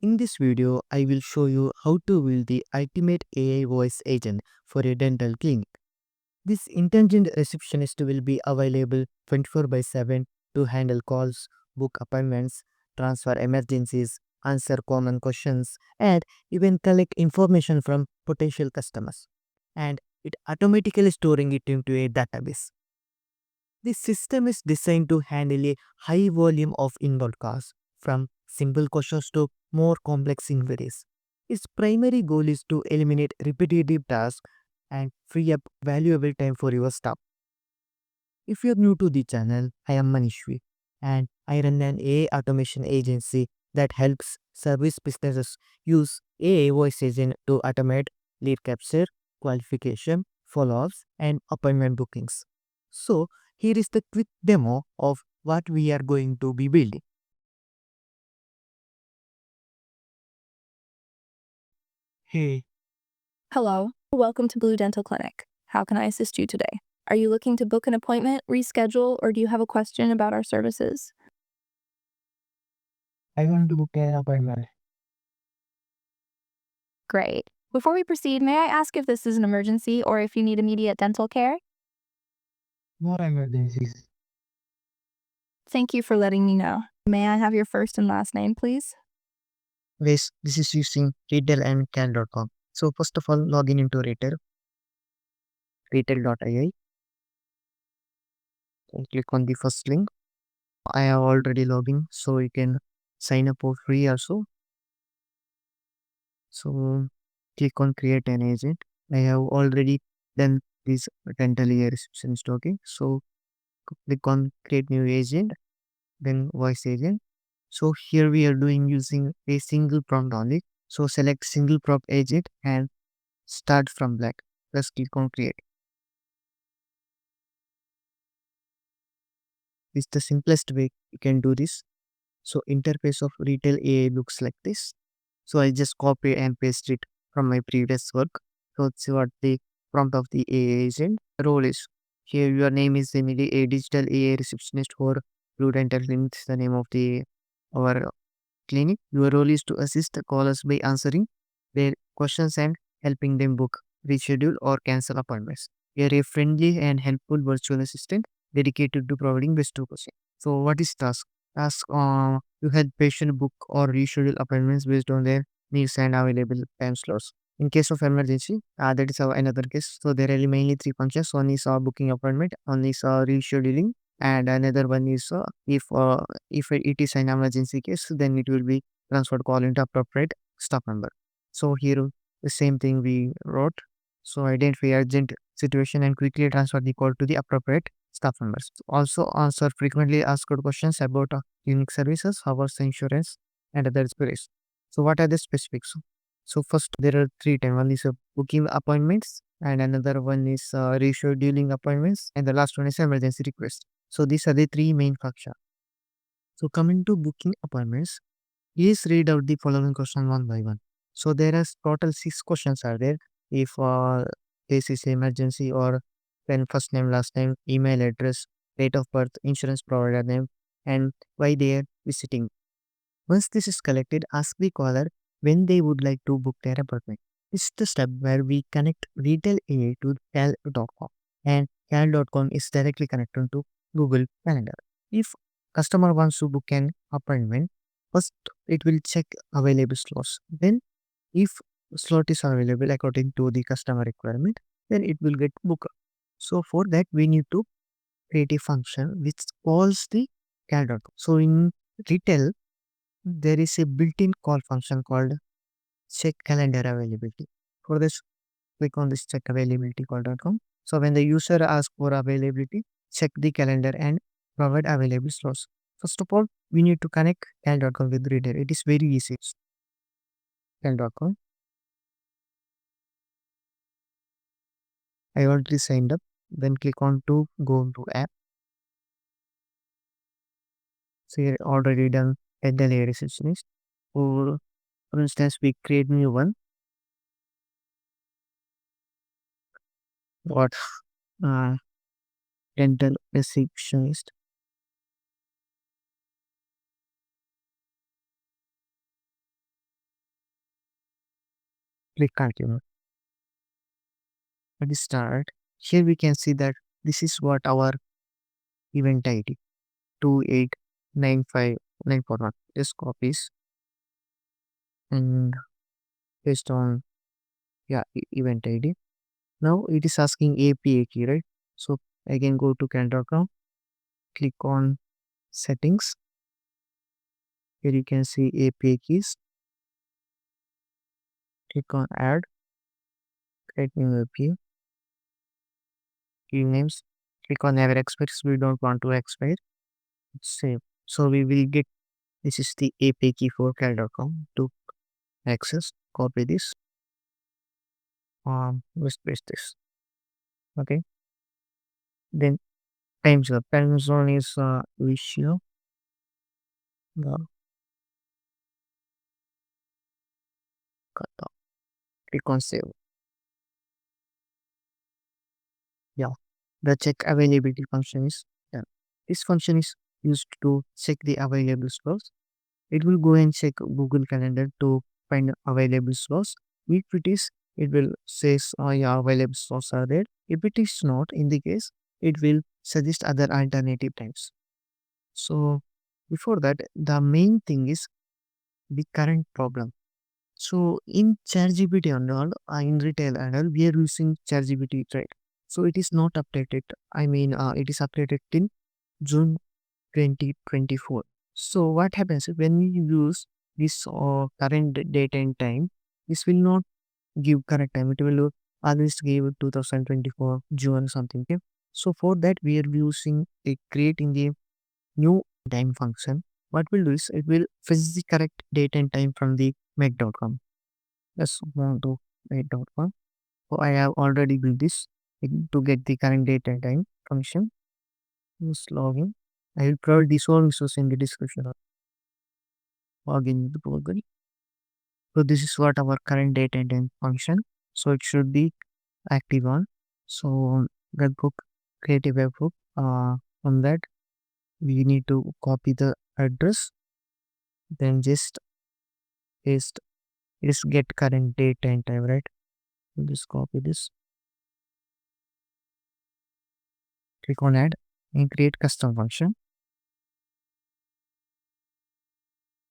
In this video, I will show you how to build the ultimate AI voice agent for a dental clinic. This intelligent receptionist will be available 24 by 7 to handle calls, book appointments, transfer emergencies, answer common questions, and even collect information from potential customers. And it automatically storing it into a database. This system is designed to handle a high volume of inbound calls, from simple questions to more complex inquiries. Its primary goal is to eliminate repetitive tasks and free up valuable time for your staff. If you're new to the channel, I am Manishwi and I run an AI automation agency that helps service businesses use AI voice agent to automate lead capture, qualification, follow-ups, and appointment bookings. So, here is the quick demo of what we are going to be building. Hey, Hello, welcome to Blue Dental Clinic. How can I assist you today? Are you looking to book an appointment, reschedule, or do you have a question about our services? I want to book an appointment. Great. Before we proceed, may I ask if this is an emergency or if you need immediate dental care? More emergencies. Thank you for letting me know. May I have your first and last name, please? Yes, this is using retail and can.com. So, first of all, log in into retail.ai and click on the first link. I have already logged in, so you can sign up for free also. So click on create an agent. I have already done this dental ear receptionist. Okay, so click on create new agent, then voice agent. So here we are doing using a single prompt only. So select single prompt agent and start from blank. Just click on create. This is the simplest way you can do this. So interface of retail AI looks like this. So I just copy and paste it from my previous work. So it's what the prompt of the AI agent role is. Here your name is Emily, a digital AI receptionist for Blue Dental Clinic, the name of the our clinic. Your role is to assist the callers by answering their questions and helping them book, reschedule, or cancel appointments. You are a friendly and helpful virtual assistant dedicated to providing best to question. So, what is task? Task to help patient book or reschedule appointments based on their needs and available time slots. In case of emergency, that is another case. So there are mainly three functions. One is booking appointment, one is rescheduling, and another one is if it is an emergency case, then it will be transferred call into appropriate staff member. So here the same thing we wrote. So identify urgent situation and quickly transfer the call to the appropriate staff members. Also answer frequently asked questions about unique services, hours, insurance, and other queries. So what are the specifics? So first there are three times. One is booking appointments, and another one is rescheduling appointments, and the last one is emergency request. So these are the three main functions. So coming to booking appointments, please read out the following question one by one. So there is total six questions are there. If this is emergency, or then first name, last name, email address, date of birth, insurance provider name, and why they are visiting. Once this is collected, ask the caller when they would like to book their appointment. This is the step where we connect retail AI to cal.com, and cal.com is directly connected to Google Calendar. If customer wants to book an appointment, first it will check available slots. Then if slot is available according to the customer requirement, then it will get booked. So for that we need to create a function which calls the cal.com. So in retail, there is a built-in call function called check calendar availability. For this, click on this check availability call.com. So when the user asks for availability, check the calendar and provide available slots. First of all, we need to connect cal.com with reader. It is very easy. Cal.com. I already signed up. Then click on to go to app. So here already done dental AI receptionist. For instance, we create new one. What uh, dental receptionist. Click continue. At the start, here we can see that this is what our event ID 2895941. Just copies and paste on, yeah, event ID. Now it is asking API key, right? So again, go to calendar.com, click on settings. Here you can see API keys. Click on add, create new API, key names. Click on never expires. We don't want to expire. Save. So we will get, this is the API key for cal.com to access. Copy this. Just paste this. Okay. Then time zone. Time zone is ratio. Uh, Click on save. Yeah. The check availability function is done. This function is used to check the available slots. It will go and check Google Calendar to find available slots. If it is, it will says, yeah, available slots are there. If it is not in the case, it will suggest other alternative times. So before that, the main thing is the current problem. So in ChatGPT and all, in retail and all, we are using ChatGPT, right? So it is not updated. I mean, it is updated till June 2024. So what happens when we use this current date and time? This will not give correct time. It will always give 2024 June something. Okay? So for that we are using a creating a new time function. What will do is it will fetch the correct date and time from the make.com. Let's go to make.com. So I have already built this to get the current date and time function. Just login. I will provide this all resource in the description. Login with the Google. So this is what our current date and time function. So it should be active on. So webhook, create a webhook. From that we need to copy the address. Then just paste. Just get current date and time, right? Just copy this. Click on add and create custom function.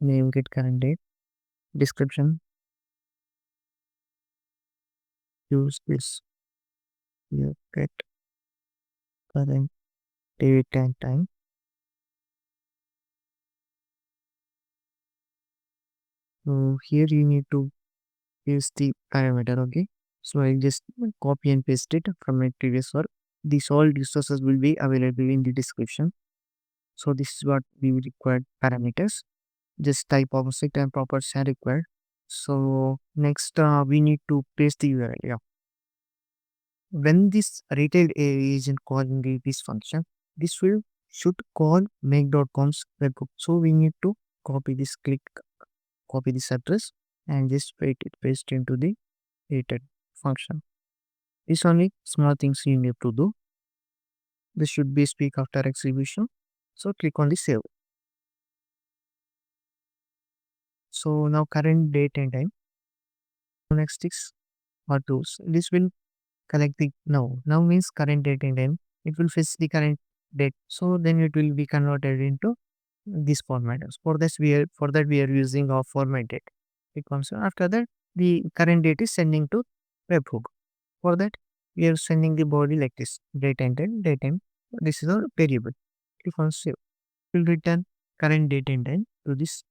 Name get current date. Description. Use this. You get current date and time. So here you need to use the parameter. Okay. So I just copy and paste it from my previous work. These all resources will be available in the description. So this is what we require parameters. Just type opposite and properties are required. So next we need to paste the URL. Yeah. When this retail agent calling this function, this will should call make.com's webhook. So we need to copy this, copy this address and just paste into the rated function. These only small things you need to do. This should be speak after execution. So click on the save. So now current date and time. Next is or tools. This will collect the now means current date and time. It will fetch the current date. So then it will be converted into this format. For that we are using our format date. It comes after that the current date is sending to webhook. For that we are sending the body like this date and time date time. This is a variable. Click on save. It will return current date and time to this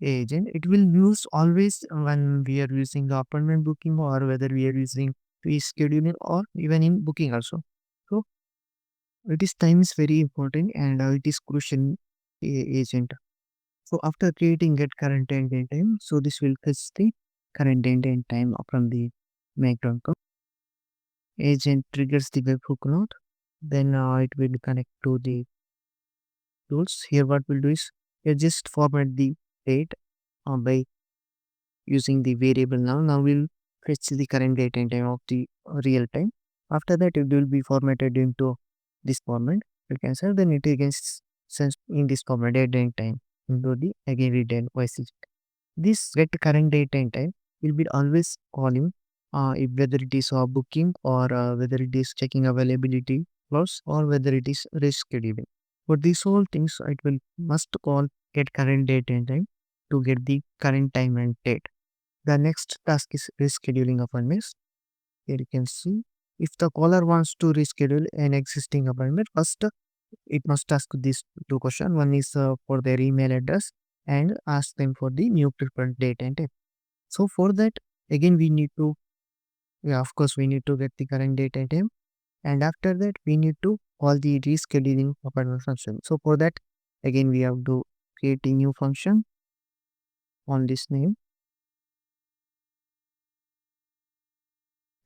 agent. It will use always when we are using the appointment booking or whether we are using scheduling or even in booking also. So it is time is very important and it is crucial in agent. So after creating get current date and time, so this will fetch the current date and time from the make.com. Agent triggers the webhook node. Then it will connect to the tools. Here what we'll do is you just format the date by using the variable now. Now we'll fetch the current date and time of the real time. After that, it will be formatted into this format. You can say then it again sends in this format date and time into the again read and voice. This get current date and time will be always calling if whether it is booking or whether it is checking availability plus or whether it is rescheduling. For these whole things, it will must call get current date and time to get the current time and date. The next task is rescheduling appointments. Here you can see if the caller wants to reschedule an existing appointment, first it must ask these two questions. One is for their email address and ask them for the new preferred date and time. So for that, again we need to, yeah, of course we need to get the current date and time, and after that we need to call the rescheduling appointment function. So for that, again we have to create a new function on this name.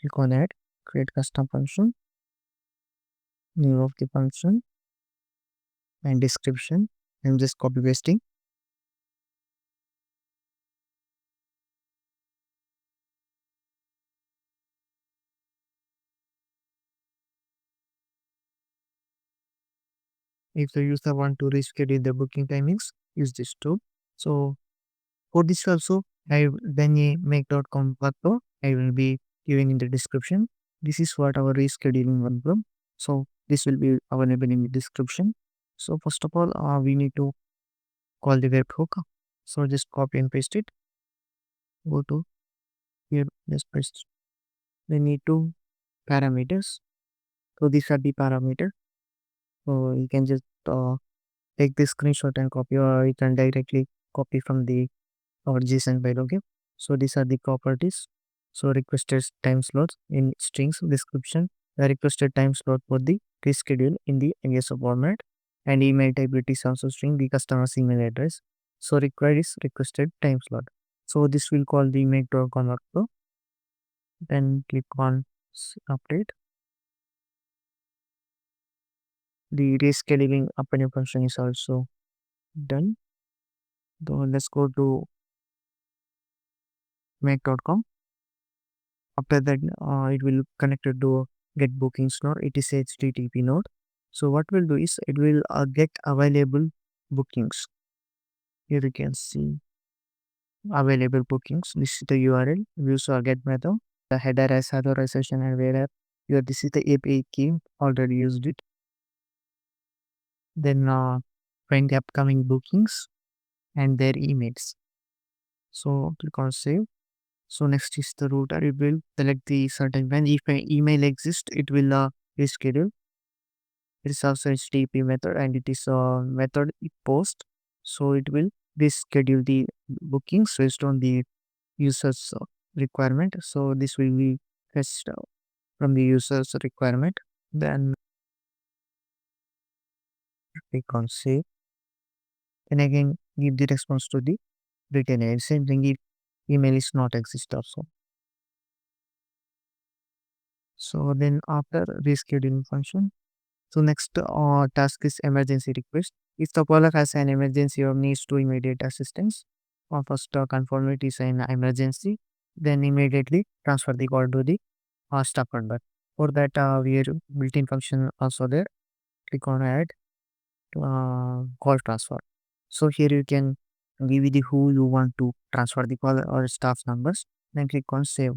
Click on add, create custom function, name of the function and description. I'm just copy pasting. If the user want to reschedule the booking timings, use this tool. So for this also, I then a make.com workflow I will be giving in the description. This is what our rescheduling workflow. So this will be available in the description. So first of all, we need to call the webhook. So just copy and paste it. Go to here, just paste. We need to parameters. So these are the parameters. So you can just take this screenshot and copy, or you can directly copy from the our JSON file. Okay, so these are the properties. So requested time slots in strings description, the requested time slot for the reschedule in the ISO format, and email type it is also string, the customer's email address. So required is requested time slot. So this will call the make.com workflow. Then click on update. The rescheduling upon function is also done. So let's go to make.com. After that, it will connect it to get bookings node. It is HTTP node. So what we'll do is it will get available bookings. Here you can see available bookings. This is the URL. Use or get method. The header as authorization and where here this is the API key. Already used it. Then find the upcoming bookings and their emails. So click on save. So next is the router. It will select the certain when if an email exists, it will reschedule. It is also HTTP method and it is a method it post. So it will reschedule the bookings based on the user's requirement. So this will be fetched from the user's requirement. Then click on save. And again give the response to the retailer. Same thing if email is not exist also. So then after rescheduling function. So next task is emergency request. If the caller has an emergency or needs to immediate assistance, first confirm it is an emergency, then immediately transfer the call to the staff member. For that, we have built-in function also there. Click on add call transfer. So here you can give the who you want to transfer the call or staff numbers. Then click on save.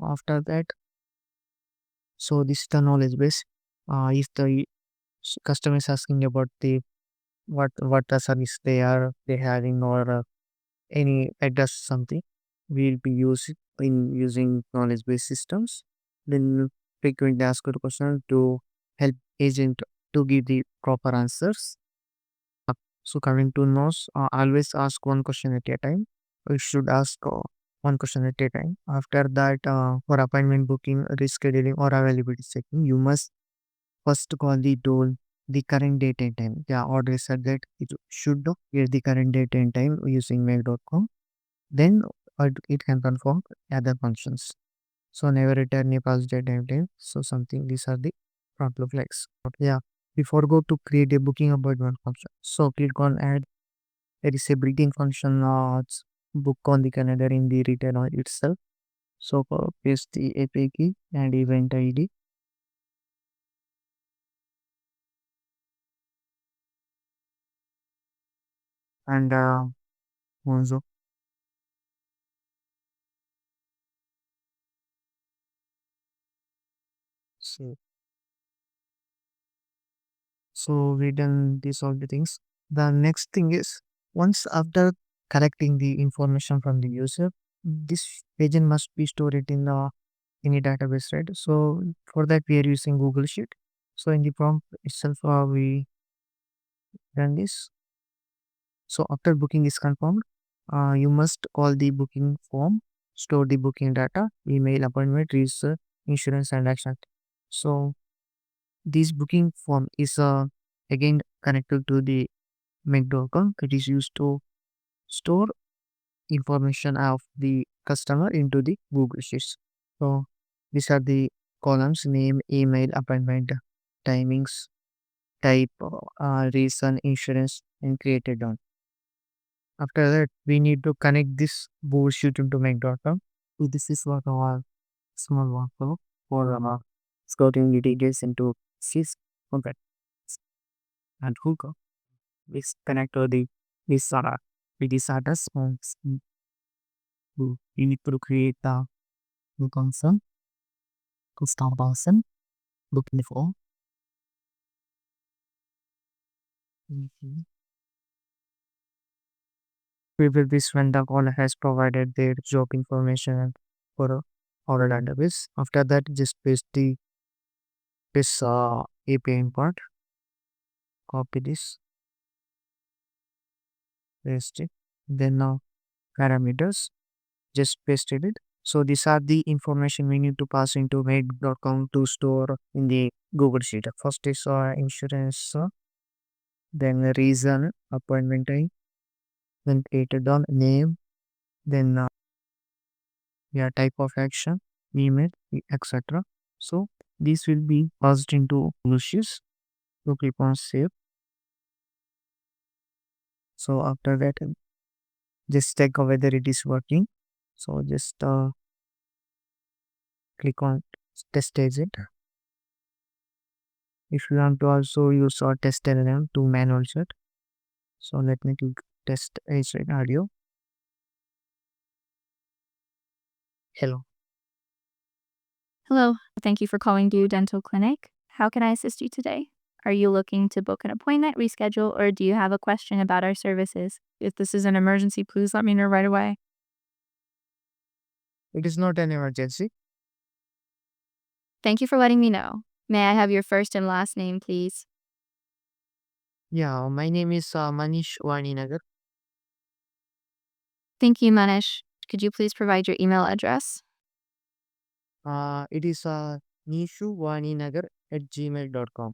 After that, so this is the knowledge base. If the customer is asking about the what the service they having or any address something, we'll be using knowledge based systems. Then frequently ask a question to help agent to give the proper answers. So coming to knows, always ask one question at a time. We should ask one question at a time. After that, for appointment booking, rescheduling or availability checking, you must first call the tool the current date and time. Yeah, order said that it should get the current date and time using mail.com. Then it can perform other functions. So never return a past date and time. So something these are the front look likes. Yeah. Before go to create a booking appointment function. So click on add. There is a built-in function book on the calendar in the return itself. So paste the API key and event ID. And also So we done these all the things. The next thing is, once after collecting the information from the user, this agent must be stored it in any database, right? So for that we are using Google Sheet. So in the prompt itself, we run this. So after booking is confirmed, you must call the booking form, store the booking data, email, appointment, register, insurance, and action. So this booking form is again connected to the Make.com. It is used to store information of the customer into the Google Sheets. So these are the columns: name, email, appointment, timings, type, reason, insurance, and created on. After that, we need to connect this Google Sheet into Make.com. So this is what our small workflow for scouting the details into sheets. Okay. And hook is connect to the this with this address. We need to create the book consent, start person, booking form. Mhm. We will this when the caller has provided their job information for our database. After that, just paste the this API import, copy this, paste it. Then now parameters, just pasted it. So these are the information we need to pass into make.com to store in the Google Sheet. First is insurance, then reason, appointment time, then created on name, then yeah, type of action, email, etc. So this will be passed into Google Sheets. So click on save. So after that, just check whether it is working. So just click on test agent. If you want to also use our test LLM to manual chat. So let me click test agent audio. Hello. Hello. Thank you for calling Blue Dental Clinic. How can I assist you today? Are you looking to book an appointment, reschedule, or do you have a question about our services? If this is an emergency, please let me know right away. It is not an emergency. Thank you for letting me know. May I have your first and last name, please? Yeah, my name is Manish Vaninagar. Thank you, Manish. Could you please provide your email address? It is nishuvaninagar@gmail.com.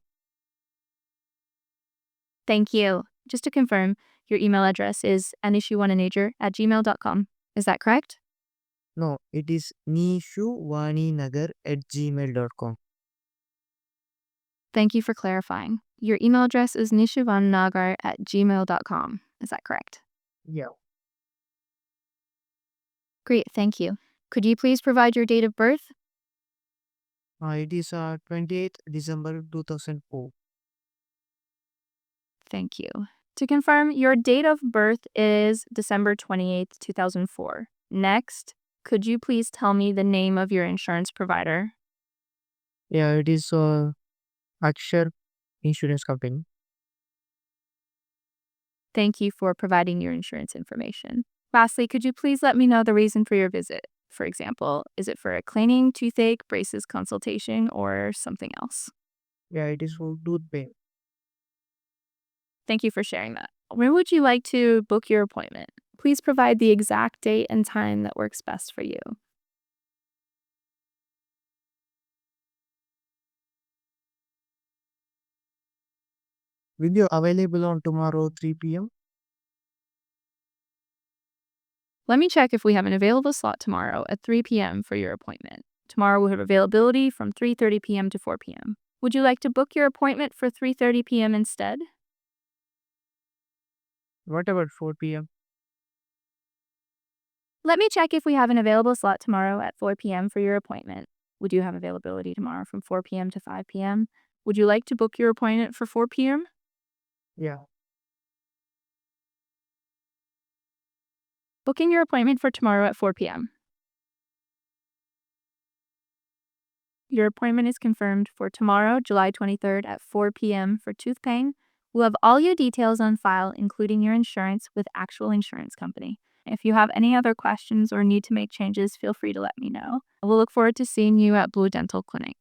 Thank you. Just to confirm, your email address is anishuwananager@gmail.com. Is that correct? No, it is nishuvaninagar@gmail.com. Thank you for clarifying. Your email address is nishuvannagar@gmail.com. Is that correct? Yeah. Great, thank you. Could you please provide your date of birth? It is 28th December 2004. Thank you. To confirm, your date of birth is December 28th, 2004. Next, could you please tell me the name of your insurance provider? Yeah, it is Akshar Insurance Company. Thank you for providing your insurance information. Lastly, could you please let me know the reason for your visit? For example, is it for a cleaning, toothache, braces consultation, or something else? Yeah, it is for tooth pain. Thank you for sharing that. When would you like to book your appointment? Please provide the exact date and time that works best for you. Will you available on tomorrow 3 p.m.? Let me check if we have an available slot tomorrow at 3 p.m. for your appointment. Tomorrow we have availability from 3:30 p.m. to 4 p.m. Would you like to book your appointment for 3:30 p.m. instead? What about 4 p.m.? Let me check if we have an available slot tomorrow at 4 p.m. for your appointment. Would you have availability tomorrow from 4 p.m. to 5 p.m.? Would you like to book your appointment for 4 p.m.? Yeah. Booking your appointment for tomorrow at 4 p.m. Your appointment is confirmed for tomorrow, July 23rd at 4 p.m. for tooth pain. We'll have all your details on file, including your insurance with actual insurance company. If you have any other questions or need to make changes, feel free to let me know. We'll look forward to seeing you at Blue Dental Clinic.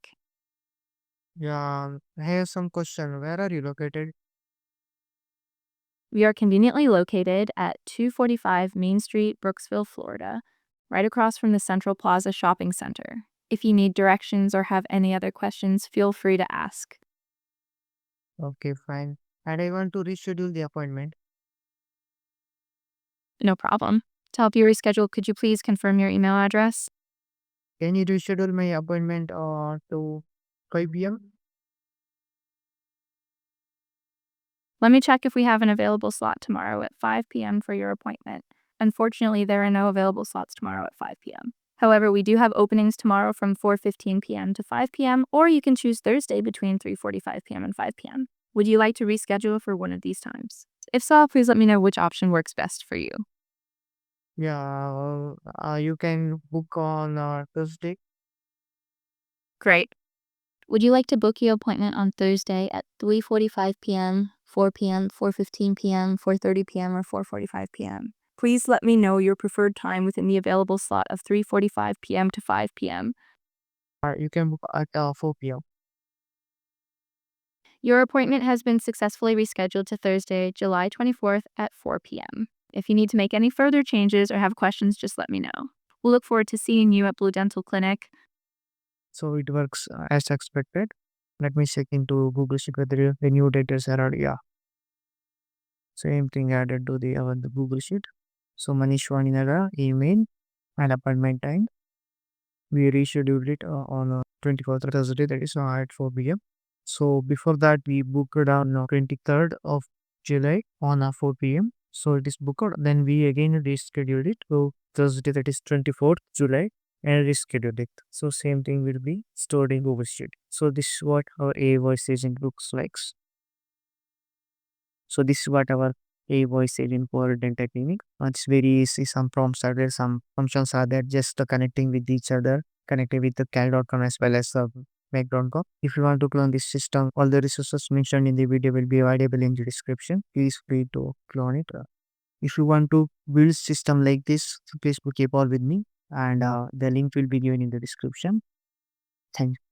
Yeah, I have some question. Where are you located? We are conveniently located at 245 Main Street, Brooksville, Florida, right across from the Central Plaza Shopping Center. If you need directions or have any other questions, feel free to ask. Okay, fine. And I want to reschedule the appointment. No problem. To help you reschedule, could you please confirm your email address? Can you reschedule my appointment to 5 p.m.? Let me check if we have an available slot tomorrow at 5 p.m. for your appointment. Unfortunately, there are no available slots tomorrow at 5 p.m. However, we do have openings tomorrow from 4:15 p.m. to 5 p.m., or you can choose Thursday between 3:45 p.m. and 5 p.m. Would you like to reschedule for one of these times? If so, please let me know which option works best for you. Yeah, you can book on Thursday. Great. Would you like to book your appointment on Thursday at 3:45 p.m., 4 p.m., 4:15 p.m., 4:30 p.m., or 4:45 p.m.? Please let me know your preferred time within the available slot of 3:45 p.m. to 5 p.m. You can book at 4 p.m. Your appointment has been successfully rescheduled to Thursday, July 24th at 4 p.m. If you need to make any further changes or have questions, just let me know. We'll look forward to seeing you at Blue Dental Clinic. So it works as expected. Let me check into Google Sheet whether the new data is added. Yeah, same thing added to the Google Sheet. So Manish Vaninaga email and appointment time. We rescheduled it on 24th Thursday, that is at 4 p.m. So before that, we booked it on 23rd of July on 4 p.m. So it is booked. Then we again rescheduled it to Thursday, that is 24th July, and rescheduled it. So same thing will be stored in Google Sheet. So this is what our A voice agent looks like. So this is what our A voice agent for dental clinic. It's very easy. Some prompts are there, some functions are there, just connecting with each other, connecting with the cal.com as well as the mac.com. If you want to clone this system, all the resources mentioned in the video will be available in the description. Please free to clone it. If you want to build system like this, please keep all with me, and the link will be given in the description. Thank you.